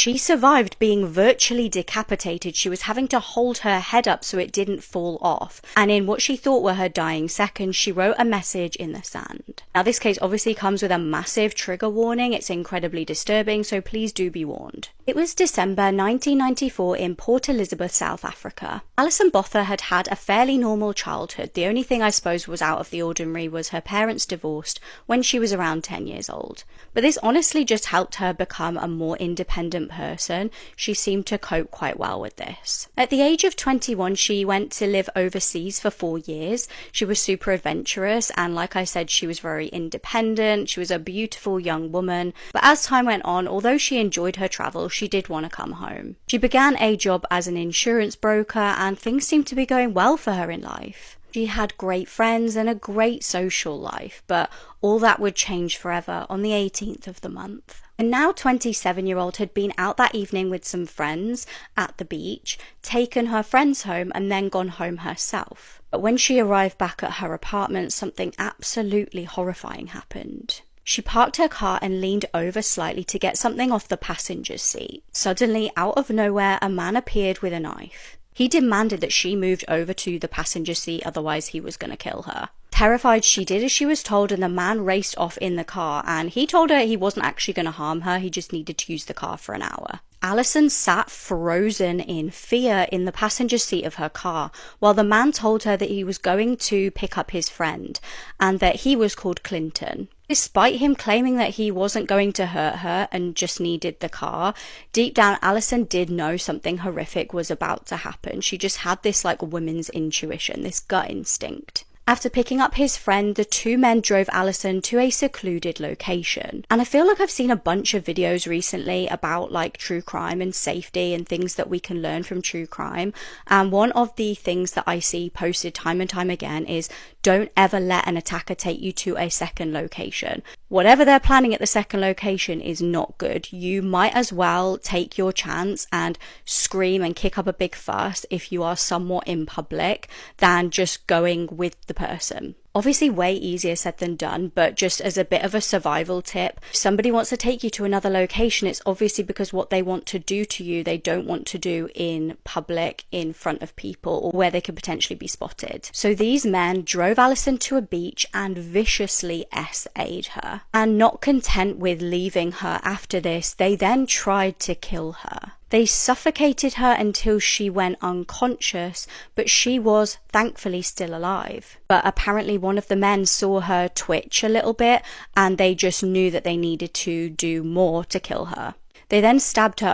She survived being virtually decapitated. She was having to hold her head up so it didn't fall off. And in what she thought were her dying seconds, she wrote a message in the sand. Now, this case obviously comes with a massive trigger warning. It's incredibly disturbing, so please do be warned. It was December 1994 in Port Elizabeth, South Africa. Alison Botha had had a fairly normal childhood. The only thing I suppose was out of the ordinary was her parents divorced when she was around 10 years old. But this honestly just helped her become a more independent person. She seemed to cope quite well with this. At the age of 21, she went to live overseas for 4 years. She was super adventurous, and like I said, she was very independent. She was a beautiful young woman. But as time went on, although she enjoyed her travel, she did want to come home. She began a job as an insurance broker, and things seemed to be going well for her in life. She had great friends and a great social life, but all that would change forever on the 18th of the month. A now 27-year-old had been out that evening with some friends at the beach, taken her friends home, and then gone home herself. But when she arrived back at her apartment, something absolutely horrifying happened. She parked her car and leaned over slightly to get something off the passenger's seat. Suddenly, out of nowhere, a man appeared with a knife. He demanded that she moved over to the passenger seat, otherwise he was going to kill her. Terrified, she did as she was told, and the man raced off in the car, and he told her he wasn't actually going to harm her, he just needed to use the car for an hour. Alison sat frozen in fear in the passenger seat of her car, while the man told her that he was going to pick up his friend, and that he was called Clinton. Despite him claiming that he wasn't going to hurt her and just needed the car, deep down Alison did know something horrific was about to happen. She just had this woman's intuition, this gut instinct. After picking up his friend, the two men drove Alison to a secluded location. And I feel like I've seen a bunch of videos recently about true crime and safety and things that we can learn from true crime. And one of the things that I see posted time and time again is don't ever let an attacker take you to a second location. Whatever they're planning at the second location is not good. You might as well take your chance and scream and kick up a big fuss if you are somewhat in public than just going with the person. Obviously way easier said than done, but just as a bit of a survival tip, if somebody wants to take you to another location, it's obviously because what they want to do to you, they don't want to do in public, in front of people, or where they could potentially be spotted. So these men drove Alison to a beach and viciously SA'd her. And not content with leaving her after this, they then tried to kill her. They suffocated her until she went unconscious, but she was thankfully still alive. But apparently one of the men saw her twitch a little bit, and they just knew that they needed to do more to kill her. They then stabbed her